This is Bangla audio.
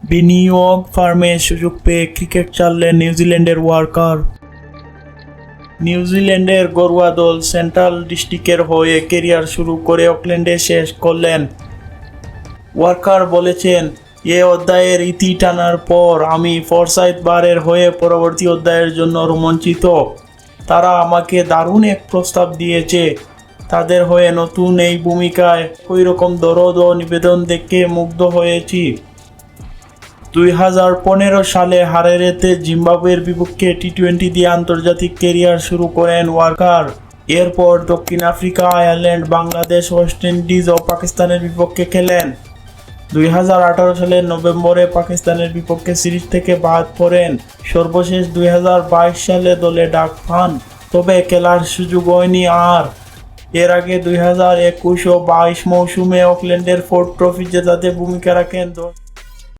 বিনিয়োগ ফার্মে সুযোগ পেয়ে ক্রিকেট চাললেন নিউজিল্যান্ডের ওয়ার্কার। নিউজিল্যান্ডের ঘরোয়া দল সেন্ট্রাল ডিস্ট্রিক্টের হয়ে ক্যারিয়ার শুরু করে অকল্যান্ডে শেষ করলেন। ওয়ার্কার বলেছেন, এ অধ্যায়ের ইতি টানার পর আমি ফরসাইথ বারের হয়ে পরবর্তী অধ্যায়ের জন্য রোমাঞ্চিত। তারা আমাকে দারুণ এক প্রস্তাব দিয়েছে। তাদের হয়ে নতুন এই ভূমিকায় ওই রকম দরদ ও নিবেদন দেখে মুগ্ধ হয়েছি। 2015 সালে হারারেতে জিম্বাবুয়ের বিপক্ষে টি-20 দিয়ে আন্তর্জাতিক ক্যারিয়ার শুরু করেন ওয়ার্কার। এরপর দক্ষিণ Africa, Ireland, Bangladesh, West Indies ও পাকিস্তানের বিপক্ষে খেলেন। 2018 সালের নভেম্বরে পাকিস্তানের বিপক্ষে সিরিজ থেকে বাদ পড়েন। সর্বশেষ 2022 সালে দলে ডাক পান, তবে খেলার সুযোগ হয়নি আর। এর আগে 2021 ও 22 মৌসুমে অকল্যান্ডের ফোর্ড ট্রফি জেতাতে ভূমিকা রাখেন।